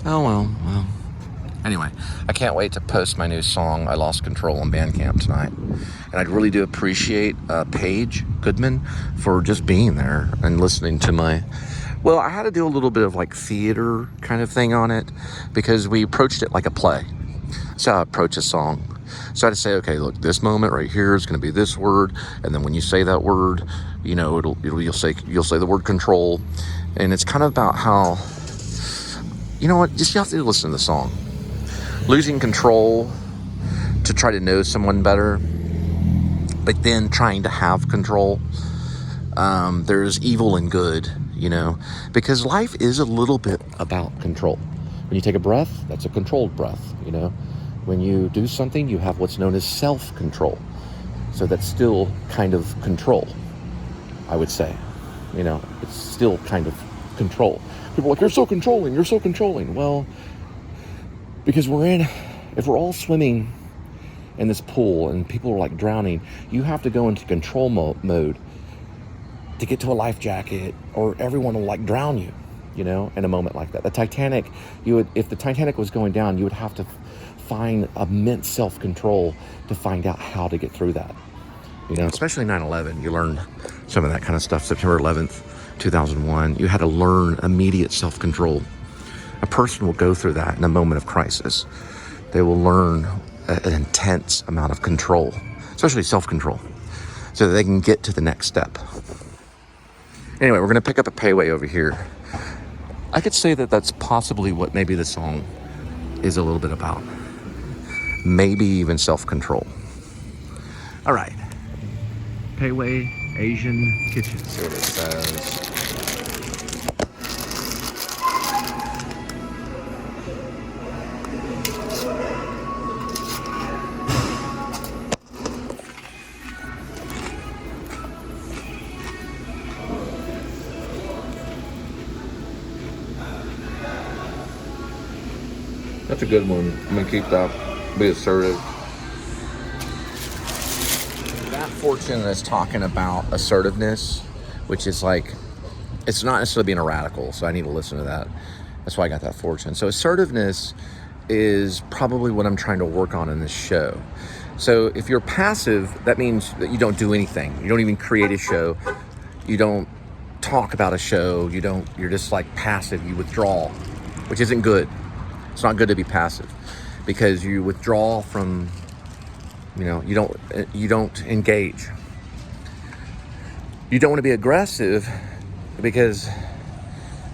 Oh, well. Anyway, I can't wait to post my new song, I Lost Control, on Bandcamp tonight. And I really do appreciate Paige Goodman for just being there and listening to my... Well, I had to do a little bit of like theater kind of thing on it because we approached it like a play. That's how I approach a song. So I had to say, okay, look, this moment right here is going to be this word, and then when you say that word, you know, you'll say the word control, and it's kind of about how, you know what, just you have to listen to the song. Losing control to try to know someone better, but then trying to have control. There's evil and good, you know, because life is a little bit about control. When you take a breath, that's a controlled breath, you know. When you do something, you have what's known as self-control. So that's still kind of control, I would say. You know, it's still kind of control. People are like, you're so controlling. Well, because if we're all swimming in this pool and people are like drowning, you have to go into control mode to get to a life jacket, or everyone will like drown you, you know, in a moment like that. The Titanic, if the Titanic was going down, you would have to find immense self-control to find out how to get through that. You know, especially 9/11, you learned some of that kind of stuff. September 11th, 2001, you had to learn immediate self-control. A person will go through that in a moment of crisis. They will learn an intense amount of control, especially self-control, so that they can get to the next step. Anyway, we're going to pick up a Pei Wei over here. I could say that that's possibly what maybe the song is a little bit about. Maybe even self-control. All right. Pei Wei Asian Kitchen. See what it says. That's a good one. I'm gonna keep that. Be assertive. That fortune is talking about assertiveness, which is like, it's not necessarily being a radical, so I need to listen to that. That's why I got that fortune. So assertiveness is probably what I'm trying to work on in this show. So if you're passive, that means that you don't do anything. You don't even create a show. You don't talk about a show. You're just like passive. You withdraw, which isn't good. It's not good to be passive, because you withdraw from, you know, you don't engage. You don't want to be aggressive, because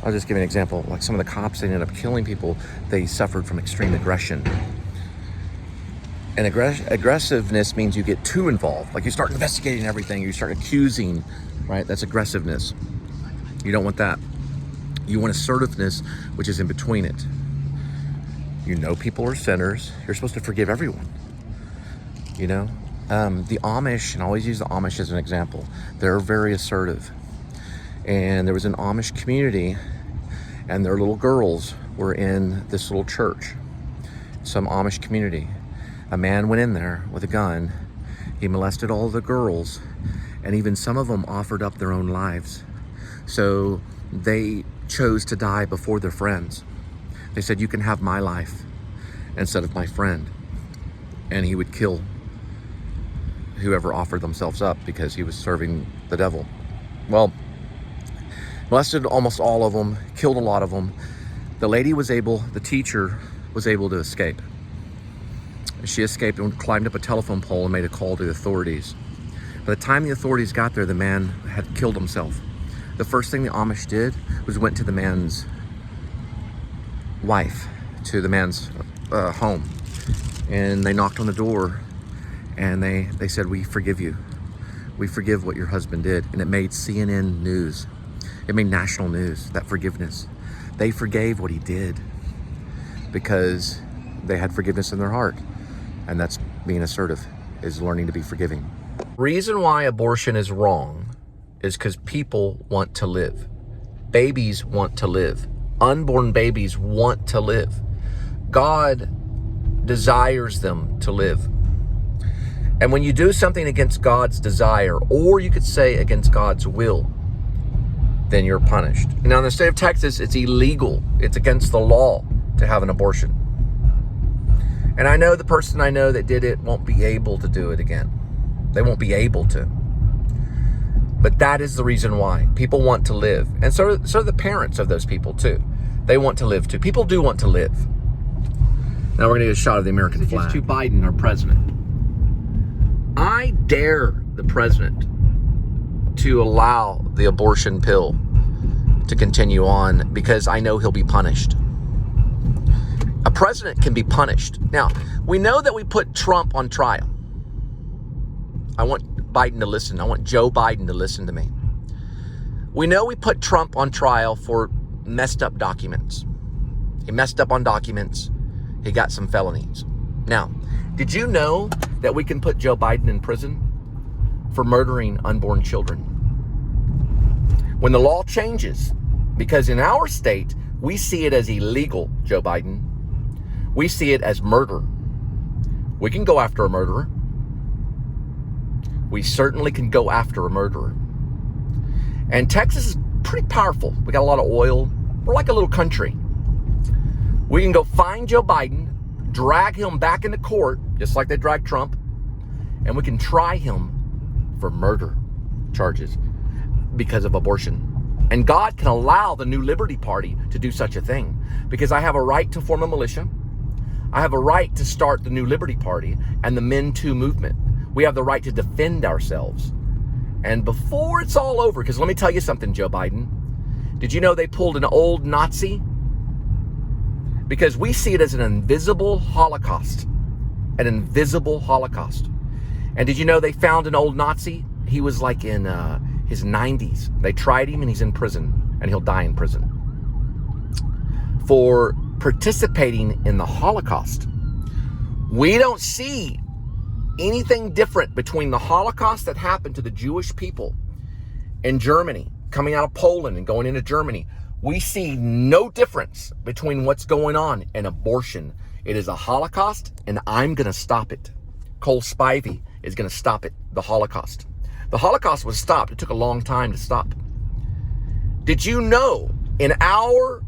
I'll just give you an example. Like some of the cops that ended up killing people, they suffered from extreme aggression. And aggressiveness means you get too involved. Like you start investigating everything, you start accusing, right? That's aggressiveness. You don't want that. You want assertiveness, which is in between it. You know people are sinners. You're supposed to forgive everyone. You know? The Amish, and I always use the Amish as an example, they're very assertive. And there was an Amish community, and their little girls were in this little church, some Amish community. A man went in there with a gun. He molested all the girls, and even some of them offered up their own lives. So they chose to die before their friends. They said, you can have my life instead of my friend. And he would kill whoever offered themselves up because he was serving the devil. Well, molested almost all of them, killed a lot of them. The teacher was able to escape. She escaped and climbed up a telephone pole and made a call to the authorities. By the time the authorities got there, the man had killed himself. The first thing the Amish did was went to the man's wife, to the man's home, and they knocked on the door, and they said, we forgive you. We forgive what your husband did. And it made CNN news. It made national news, that forgiveness. They forgave what he did because they had forgiveness in their heart. And that's being assertive, is learning to be forgiving. Reason why abortion is wrong is because people want to live. Babies want to live. Unborn babies want to live. God desires them to live. And when you do something against God's desire, or you could say against God's will, then you're punished. Now in the state of Texas, it's illegal. It's against the law to have an abortion. And I know the person I know that did it won't be able to do it again. They won't be able to. But that is the reason why. People want to live. And so are the parents of those people too. They want to live too. People do want to live. Now we're going to get a shot of the American flag. To Biden, our president. I dare the president to allow the abortion pill to continue on because I know he'll be punished. A president can be punished. Now, we know that we put Trump on trial. I want Biden to listen. I want Joe Biden to listen to me. We know we put Trump on trial for messed up documents. He messed up on documents. He got some felonies. Now, did you know that we can put Joe Biden in prison for murdering unborn children? When the law changes, because in our state, we see it as illegal, Joe Biden. We see it as murder. We can go after a murderer. We certainly can go after a murderer. And Texas is pretty powerful. We got a lot of oil. We're like a little country. We can go find Joe Biden, drag him back into court, just like they dragged Trump, and we can try him for murder charges because of abortion. And God can allow the New Liberty Party to do such a thing because I have a right to form a militia. I have a right to start the New Liberty Party and the Men Too movement. We have the right to defend ourselves. And before it's all over, because let me tell you something, Joe Biden. Did you know they pulled an old Nazi? Because we see it as an invisible Holocaust. An invisible Holocaust. And did you know they found an old Nazi? He was like in his 90s. They tried him and he's in prison. And he'll die in prison. For participating in the Holocaust. We don't see anything different between the Holocaust that happened to the Jewish people in Germany, coming out of Poland and going into Germany. We see no difference between what's going on in abortion. It is a Holocaust, and I'm going to stop it. Cole Spivey is going to stop it, the Holocaust. The Holocaust was stopped. It took a long time to stop. Did you know in our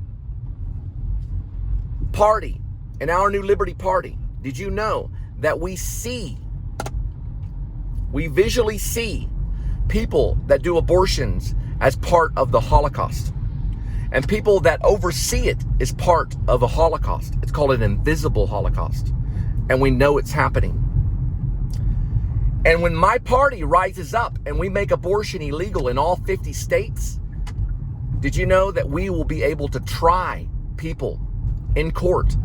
party, in our New Liberty Party, did you know that we visually see people that do abortions as part of the Holocaust? And people that oversee it is part of a Holocaust. It's called an invisible Holocaust. And we know it's happening. And when my party rises up and we make abortion illegal in all 50 states, did you know that we will be able to try people in court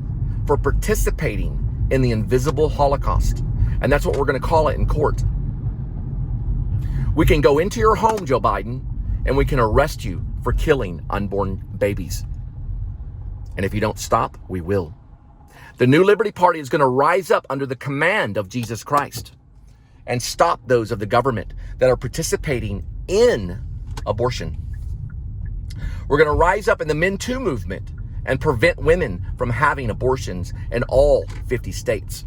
for participating in the invisible Holocaust? And that's what we're going to call it in court. We can go into your home, Joe Biden, and we can arrest you for killing unborn babies. And if you don't stop, we will. The New Liberty Party is going to rise up under the command of Jesus Christ and stop those of the government that are participating in abortion. We're going to rise up in the Men Too movement and prevent women from having abortions in all 50 states.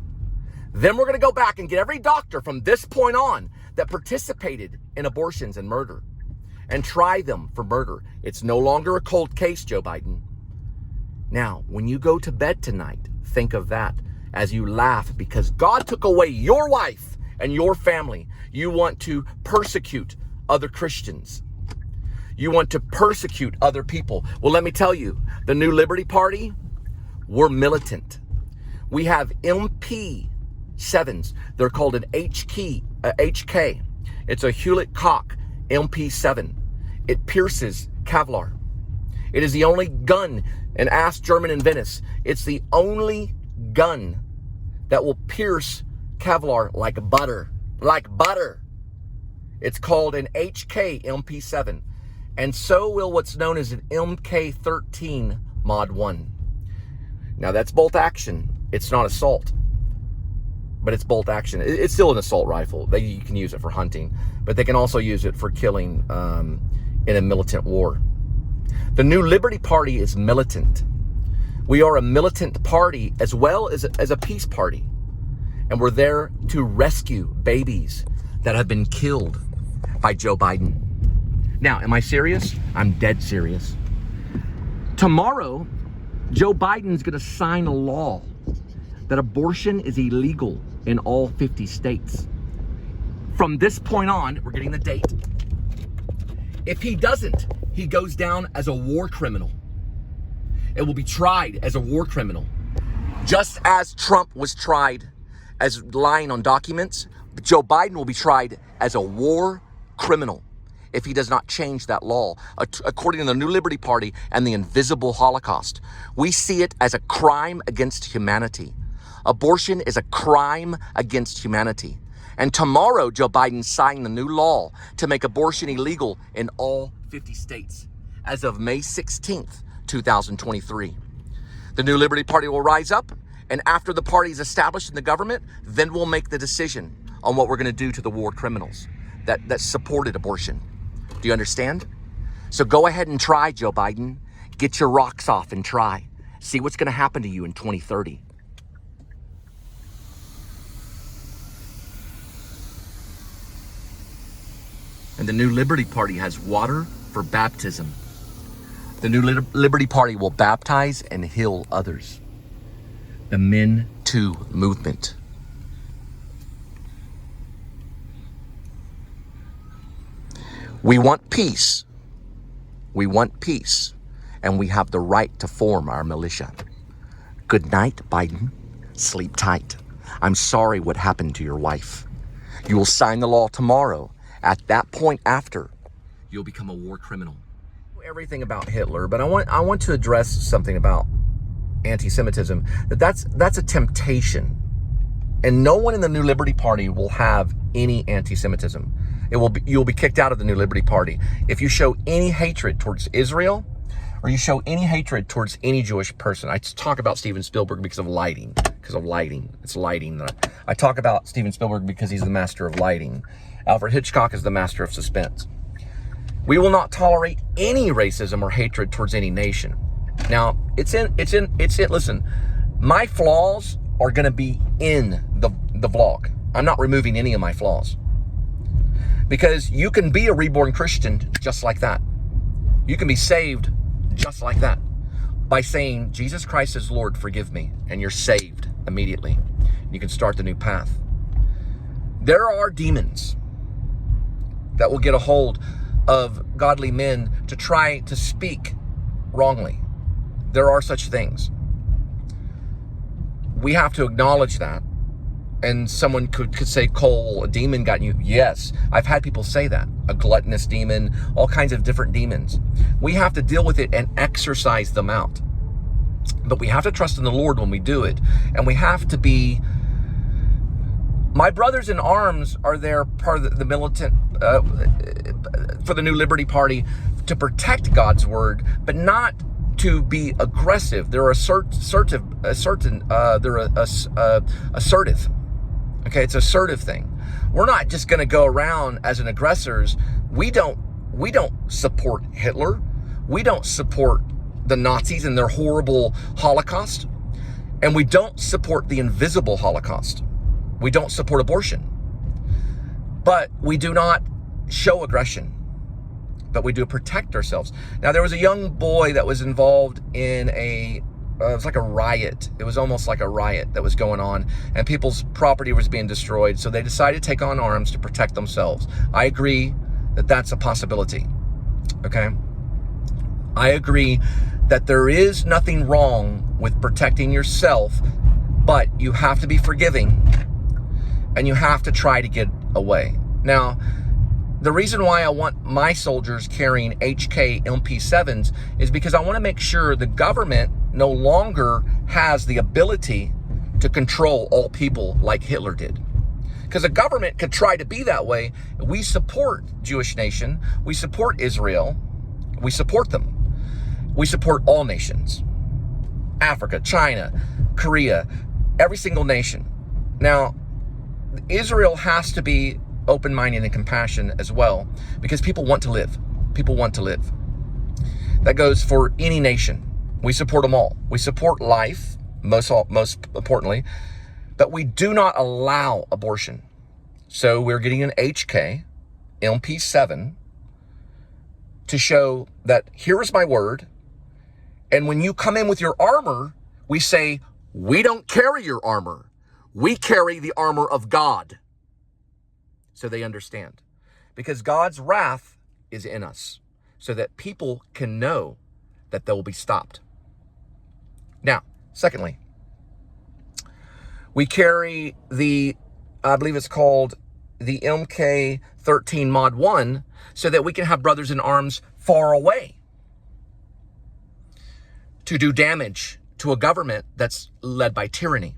Then we're going to go back and get every doctor from this point on that participated in abortions and murder and try them for murder. It's no longer a cold case, Joe Biden. Now, when you go to bed tonight, think of that as you laugh because God took away your wife and your family. You want to persecute other Christians. You want to persecute other people. Well, let me tell you, the New Liberty Party, we're militant. We have MP7s. They're called an HK. It's a Hewlett-Packard MP7. It pierces Kevlar. It is the only gun, and ask German and Venice, it's the only gun that will pierce Kevlar like butter. Like butter. It's called an HK MP7. And so will what's known as an MK13 Mod 1. Now that's bolt action. It's not assault. But it's bolt action. It's still an assault rifle. You can use it for hunting. But they can also use it for killing in a militant war. The New Liberty Party is militant. We are a militant party as well as a peace party. And we're there to rescue babies that have been killed by Joe Biden. Now, am I serious? I'm dead serious. Tomorrow, Joe Biden's going to sign a law that abortion is illegal in all 50 states. From this point on, we're getting the date. If he doesn't, he goes down as a war criminal. It will be tried as a war criminal. Just as Trump was tried as lying on documents, Joe Biden will be tried as a war criminal if he does not change that law. According to the New Liberty Party and the Invisible Holocaust, we see it as a crime against humanity. Abortion is a crime against humanity. And tomorrow, Joe Biden signed the new law to make abortion illegal in all 50 states as of May 16th, 2023. The New Liberty Party will rise up, and after the party is established in the government, then we'll make the decision on what we're going to do to the war criminals that supported abortion. Do you understand? So go ahead and try, Joe Biden. Get your rocks off and try. See what's going to happen to you in 2030. And the New Liberty Party has water for baptism. The New Liberty Party will baptize and heal others. The Men Too movement. We want peace. We want peace. And we have the right to form our militia. Good night, Biden. Sleep tight. I'm sorry what happened to your wife. You will sign the law tomorrow. At that point after, you'll become a war criminal. Everything about Hitler, but I want to address something about anti-Semitism. That's a temptation. And no one in the New Liberty Party will have any anti-Semitism. You'll be kicked out of the New Liberty Party if you show any hatred towards Israel or you show any hatred towards any Jewish person. I talk about Steven Spielberg because of lighting. It's lighting. I talk about Steven Spielberg because he's the master of lighting. Alfred Hitchcock is the master of suspense. We will not tolerate any racism or hatred towards any nation. Now, listen, my flaws are going to be in the vlog. I'm not removing any of my flaws. Because you can be a reborn Christian just like that. You can be saved just like that. By saying, Jesus Christ is Lord, forgive me. And you're saved immediately. You can start the new path. There are demons that will get a hold of godly men to try to speak wrongly. There are such things. We have to acknowledge that. And someone could say, Cole, a demon got you. Yes, I've had people say that. A gluttonous demon, all kinds of different demons. We have to deal with it and exorcise them out. But we have to trust in the Lord when we do it. And we have to be... My brothers in arms are there, part of the militant, for the New Liberty Party, to protect God's word, but not to be aggressive. They're assertive. Okay, it's assertive thing. We're not just going to go around as an aggressors. We don't support Hitler. We don't support the Nazis and their horrible Holocaust. And we don't support the invisible Holocaust. We don't support abortion. But we do not show aggression. But we do protect ourselves. Now, there was a young boy that was involved in it was like a riot. It was almost like a riot that was going on, and people's property was being destroyed. So they decided to take on arms to protect themselves. I agree that that's a possibility. Okay? I agree that there is nothing wrong with protecting yourself, but you have to be forgiving and you have to try to get away. Now, the reason why I want my soldiers carrying HK MP7s is because I want to make sure the government no longer has the ability to control all people like Hitler did. Because the government could try to be that way. We support Jewish nation. We support Israel. We support them. We support all nations. Africa, China, Korea, every single nation. Now, Israel has to be open-minded and compassionate as well, because people want to live. People want to live. That goes for any nation. We support them all. We support life, most importantly, but we do not allow abortion. So we're getting an HK MP7 to show that here is my word, And when you come in with your armor, we say, we don't carry your armor. We carry the armor of God. So they understand. Because God's wrath is in us, so that people can know that they will be stopped. Now, secondly, we carry the, I believe it's called the MK13 Mod 1, so that we can have brothers in arms far away to do damage to a government that's led by tyranny,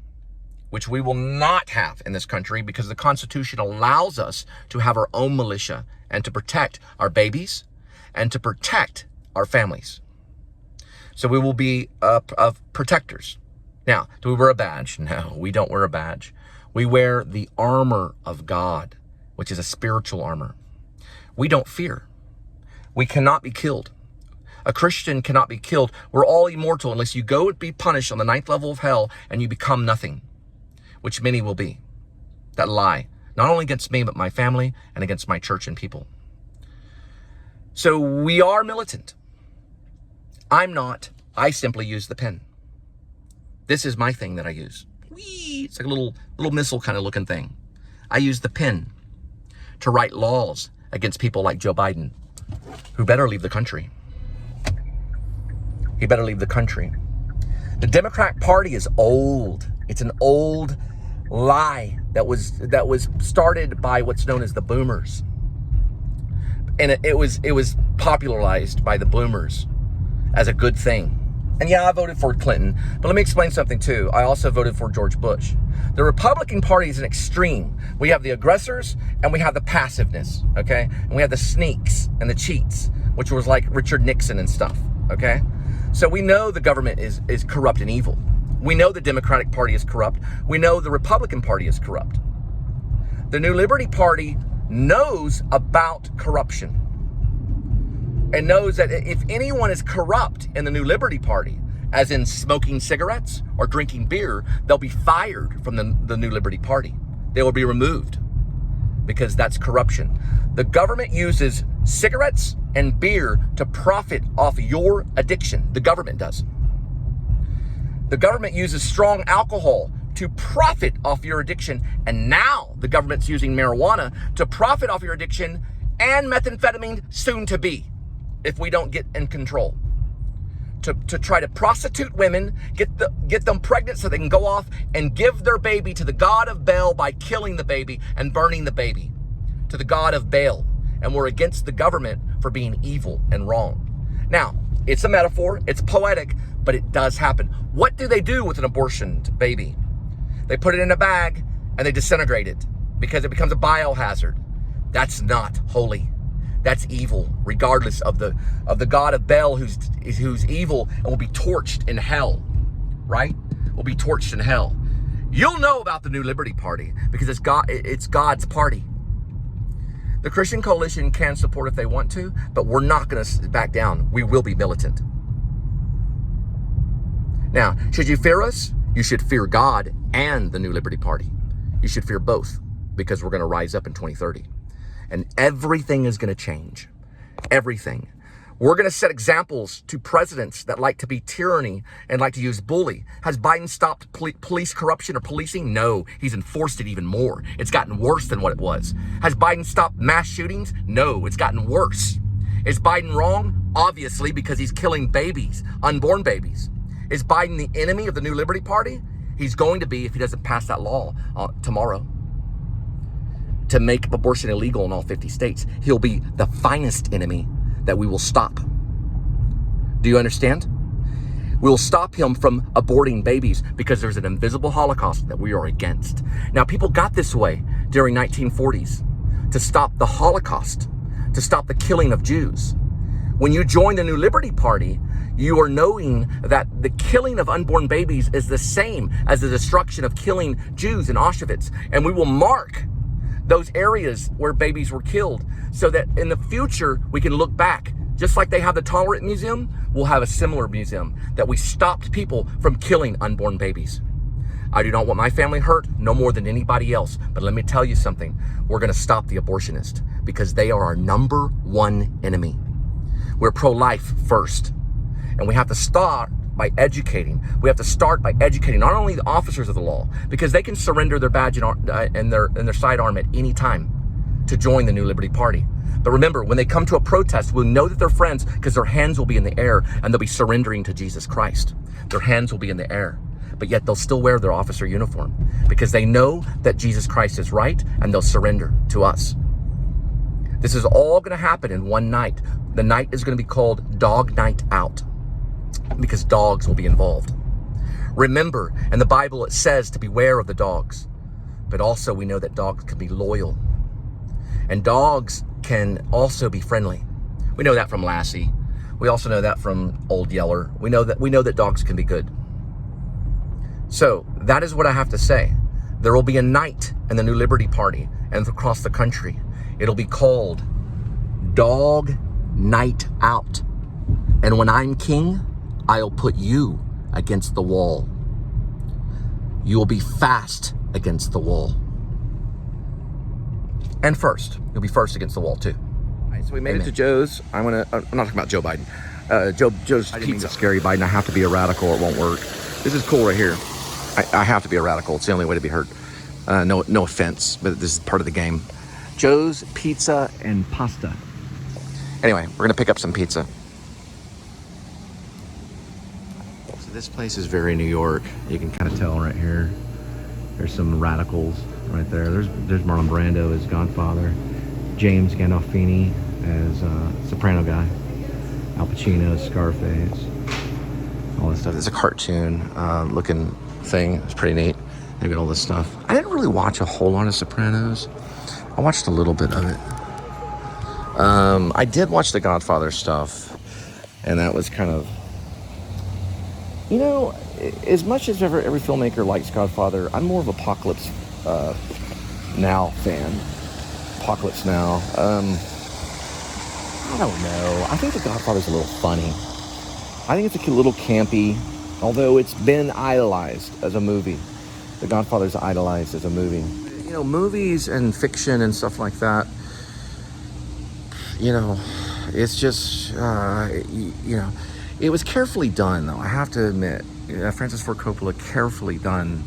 which we will not have in this country, because the Constitution allows us to have our own militia and to protect our babies and to protect our families. So we will be protectors. Now, do we wear a badge? No, we don't wear a badge. We wear the armor of God, which is a spiritual armor. We don't fear. We cannot be killed. A Christian cannot be killed. We're all immortal unless you go and be punished on the 9th level of hell and you become nothing, which many will be that lie, not only against me, but my family and against my church and people. So we are militant. I'm not. I simply use the pen. This is my thing that I use. Whee! It's like a little missile kind of looking thing. I use the pen to write laws against people like Joe Biden, who better leave the country. He better leave the country. The Democrat Party is old. It's an old lie that was started by what's known as the boomers. And it was popularized by the boomers as a good thing. And yeah, I voted for Clinton, but let me explain something too. I also voted for George Bush. The Republican Party is an extreme. We have the aggressors and we have the passiveness, okay? And we have the sneaks and the cheats, which was like Richard Nixon and stuff, okay? So we know the government is corrupt and evil. We know the Democratic Party is corrupt. We know the Republican Party is corrupt. The New Liberty Party knows about corruption and knows that if anyone is corrupt in the New Liberty Party, as in smoking cigarettes or drinking beer, they'll be fired from the New Liberty Party. They will be removed because that's corruption. The government uses cigarettes and beer to profit off your addiction. The government does. The government uses strong alcohol to profit off your addiction. And now the government's using marijuana to profit off your addiction, and methamphetamine soon to be, if we don't get in control. To try to prostitute women, get them pregnant so they can go off and give their baby to the god of Baal by killing the baby and burning the baby to the god of Baal. And we're against the government for being evil and wrong. Now, it's a metaphor, it's poetic, but it does happen. What do they do with an abortioned baby? They put it in a bag and they disintegrate it because it becomes a biohazard. That's not holy. That's evil, regardless of the god of Baal, who's evil and will be torched in hell, right? Will be torched in hell. You'll know about the New Liberty Party because it's God's party. The Christian Coalition can support if they want to, but we're not going to back down. We will be militant. Now, should you fear us? You should fear God and the New Liberty Party. You should fear both, because we're going to rise up in 2030. And everything is going to change. Everything. We're going to set examples to presidents that like to be tyranny and like to use bully. Has Biden stopped police corruption or policing? No, he's enforced it even more. It's gotten worse than what it was. Has Biden stopped mass shootings? No, it's gotten worse. Is Biden wrong? Obviously, because he's killing babies, unborn babies. Is Biden the enemy of the New Liberty Party? He's going to be if he doesn't pass that law tomorrow to make abortion illegal in all 50 states. He'll be the finest enemy that we will stop. Do you understand? We will stop him from aborting babies because there's an invisible Holocaust that we are against. Now, people got this way during 1940s to stop the Holocaust, to stop the killing of Jews. When you join the New Liberty Party, you are knowing that the killing of unborn babies is the same as the destruction of killing Jews in Auschwitz. And we will mark those areas where babies were killed so that in the future we can look back. Just like they have the Tolerant Museum, we'll have a similar museum that we stopped people from killing unborn babies. I do not want my family hurt no more than anybody else. But let me tell you something. We're going to stop the abortionists because they are our number one enemy. We're pro-life first. And we have to start by educating. We have to start by educating not only the officers of the law, because they can surrender their badge and their sidearm at any time to join the New Liberty Party. But remember, when they come to a protest, we'll know that they're friends because their hands will be in the air and they'll be surrendering to Jesus Christ. Their hands will be in the air, but yet they'll still wear their officer uniform because they know that Jesus Christ is right and they'll surrender to us. This is all going to happen in one night. The night is going to be called Dog Night Out because dogs will be involved. Remember, in the Bible it says to beware of the dogs, but also we know that dogs can be loyal. And dogs can also be friendly. We know that from Lassie. We also know that from Old Yeller. We know that dogs can be good. So that is what I have to say. There will be a night in the New Liberty Party and across the country. It'll be called Dog Night Out. And when I'm king, I'll put you against the wall. You will be fast against the wall. And first. You'll be first against the wall too. All right, so we made it to Joe's. I'm not talking about Joe Biden. Joe's Pizza. Scary Biden. I have to be a radical or it won't work. This is cool right here. I have to be a radical. It's the only way to be heard. No offense, but this is part of the game. Joe's Pizza and Pasta. Anyway, we're gonna pick up some pizza. So this place is very New York. You can kind of tell right here. There's some radicals right there. There's Marlon Brando as Godfather, James Gandolfini as Soprano guy, Al Pacino as Scarface, all this stuff. It's a cartoon looking thing. It's pretty neat. They've got all this stuff. I didn't really watch a whole lot of Sopranos. I watched a little bit of it. I did watch the Godfather stuff, and that was kind of, you know, as much as every filmmaker likes Godfather, I'm more of Apocalypse Now fan. Apocalypse Now. I don't know. I think The Godfather's a little funny. I think it's a little campy, although it's been idolized as a movie. The Godfather's idolized as a movie. You know, movies and fiction and stuff like that, you know, it's just, you know, it was carefully done, though, I have to admit. Francis Ford Coppola carefully done.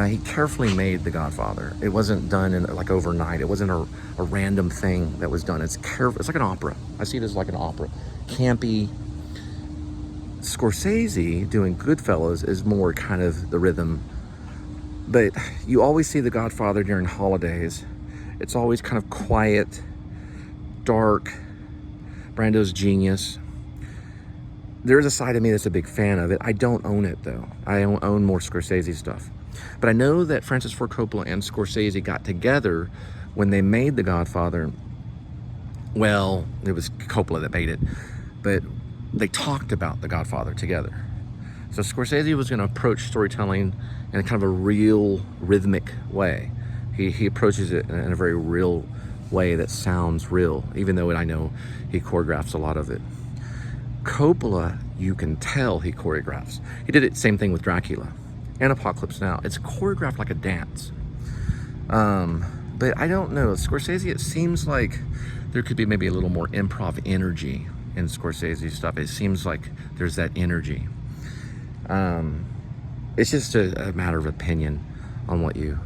He carefully made The Godfather. It wasn't done in like overnight. It wasn't a random thing that was done. It's careful. It's like an opera. I see it as like an opera. Campy. Scorsese doing Goodfellas is more kind of the rhythm. But you always see The Godfather during holidays. It's always kind of quiet, dark. Brando's genius. There's a side of me that's a big fan of it. I don't own it, though. I own more Scorsese stuff. But I know that Francis Ford Coppola and Scorsese got together when they made The Godfather. Well, it was Coppola that made it. But they talked about The Godfather together. So Scorsese was going to approach storytelling in a kind of a real, rhythmic way. He approaches it in a very real way that sounds real, even though I know he choreographs a lot of it. Coppola, you can tell he choreographs. He did it same thing with Dracula and Apocalypse Now. It's choreographed like a dance. But I don't know. Scorsese, it seems like there could be maybe a little more improv energy in Scorsese stuff. It seems like there's that energy. It's just a matter of opinion on what you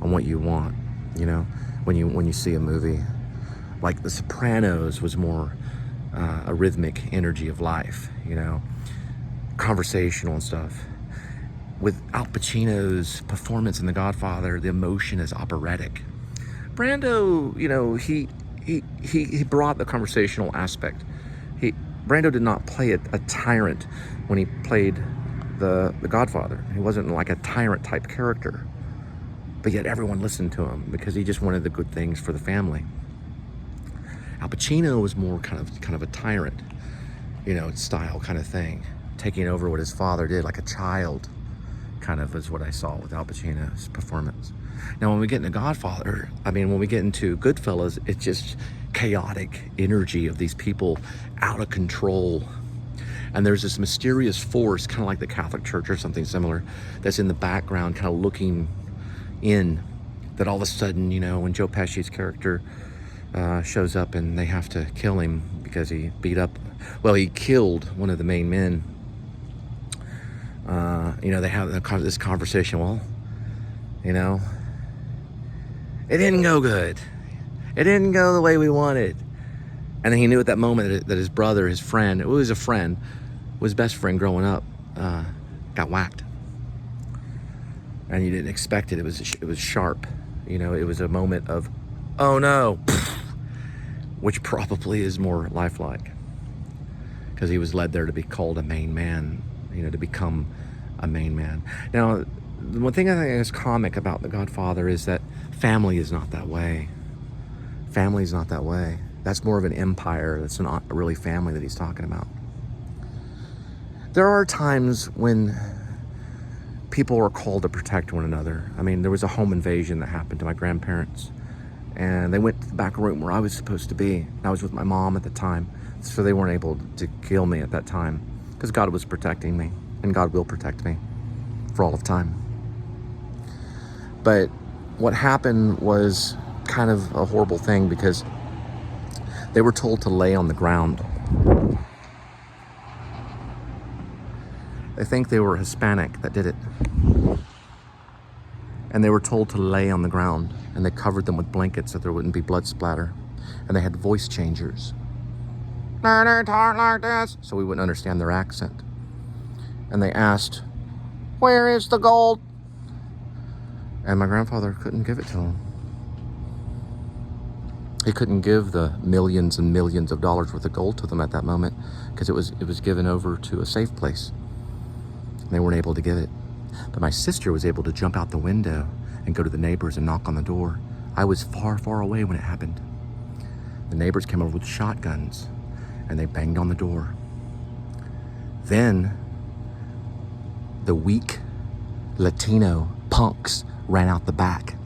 want, you know, when you see a movie. Like The Sopranos was more a rhythmic energy of life, you know, conversational and stuff. With Al Pacino's performance in The Godfather, the emotion is operatic. Brando, you know, he brought the conversational aspect. Brando did not play a tyrant when he played the Godfather. He wasn't like a tyrant type character, but yet everyone listened to him because he just wanted the good things for the family. Al Pacino was more kind of a tyrant, you know, style kind of thing, taking over what his father did, like a child, kind of is what I saw with Al Pacino's performance. Now, when we get into Godfather, when we get into Goodfellas, it's just chaotic energy of these people out of control. And there's this mysterious force, kind of like the Catholic Church or something similar, that's in the background, kind of looking in, that all of a sudden, you know, when Joe Pesci's character shows up and they have to kill him because he beat up Well, he killed one of the main men. They have this conversation. Well, it didn't go good. It didn't go the way we wanted. And then he knew at that moment that his brother, his friend, who was a friend, was best friend growing up, got whacked. And you didn't expect it. It was sharp. It was a moment of, oh no, which probably is more lifelike, because he was led there to be called a main man, to become a main man. Now, the one thing I think is comic about The Godfather is that family is not that way. Family is not that way. That's more of an empire. That's not really family that he's talking about. There are times when people are called to protect one another. I mean, there was a home invasion that happened to my grandparents, and they went to the back room where I was supposed to be. I was with my mom at the time, so they weren't able to kill me at that time, because God was protecting me, and God will protect me for all of time. But what happened was kind of a horrible thing, because they were told to lay on the ground. I think they were Hispanic that did it. And they were told to lay on the ground, and they covered them with blankets so there wouldn't be blood splatter. And they had voice changers. They talk like this, so we wouldn't understand their accent. And they asked, "Where is the gold?" And my grandfather couldn't give it to them. He couldn't give the millions and millions of dollars worth of gold to them at that moment, because it was given over to a safe place. They weren't able to get it. But my sister was able to jump out the window and go to the neighbors and knock on the door. I was far, far away when it happened. The neighbors came over with shotguns, and they banged on the door. Then the weak Latino punks ran out the back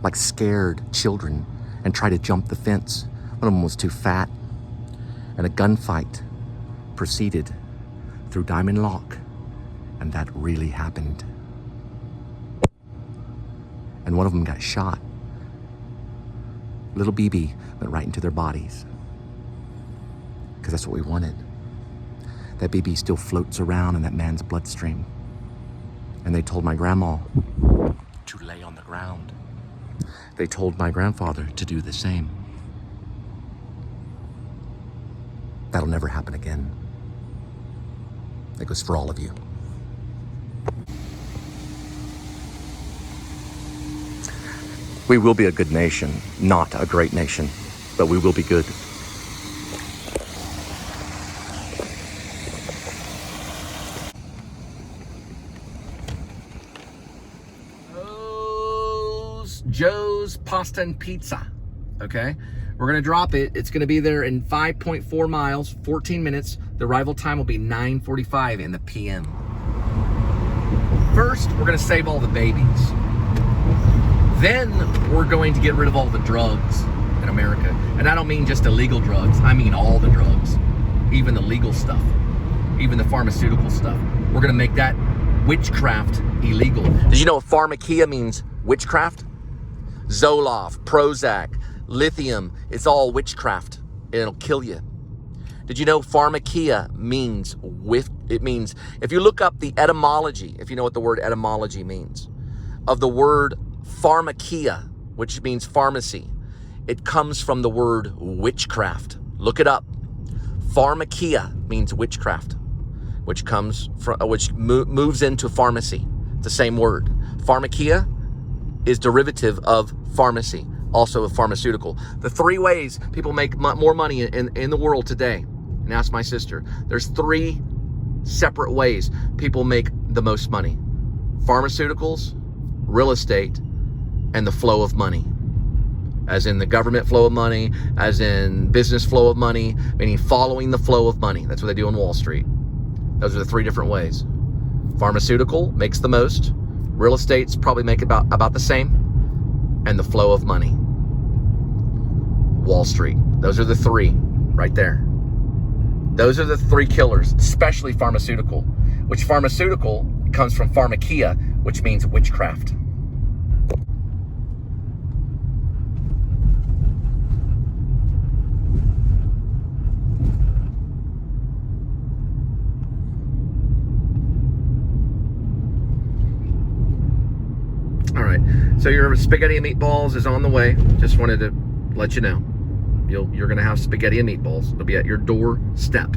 like scared children and tried to jump the fence. One of them was too fat, and a gunfight proceeded through Diamond Lock. And that really happened. And one of them got shot. Little BB went right into their bodies, because that's what we wanted. That BB still floats around in that man's bloodstream. And they told my grandma to lay on the ground. They told my grandfather to do the same. That'll never happen again. That goes for all of you. We will be a good nation, not a great nation, but we will be good. Joe's Pasta and Pizza, okay? We're gonna drop it. It's gonna be there in 5.4 miles, 14 minutes. The arrival time will be 9:45 in the PM. First, we're gonna save all the babies. Then we're going to get rid of all the drugs in America. And I don't mean just illegal drugs. I mean all the drugs, even the legal stuff, even the pharmaceutical stuff. We're gonna make that witchcraft illegal. Did you know pharmakia means witchcraft? Zoloft, Prozac, lithium, it's all witchcraft. It'll kill you. Did you know pharmakia means it means, if you look up the etymology, if you know what the word etymology means, of the word pharmakia, which means pharmacy, it comes from the word witchcraft. Look it up. Pharmakia means witchcraft, which comes from, moves into pharmacy. It's the same word. Pharmakia is derivative of pharmacy, also a pharmaceutical. The three ways people make more money in the world today, and ask my sister, there's three separate ways people make the most money: pharmaceuticals, real estate, and the flow of money. As in the government flow of money, as in business flow of money, meaning following the flow of money. That's what they do on Wall Street. Those are the three different ways. Pharmaceutical makes the most, real estate's probably make about the same, and the flow of money, Wall Street. Those are the three right there. Those are the three killers, especially pharmaceutical, which pharmaceutical comes from pharmakia, which means witchcraft. So your spaghetti and meatballs is on the way. Just wanted to let you know. You're going to have spaghetti and meatballs. It'll be at your doorstep.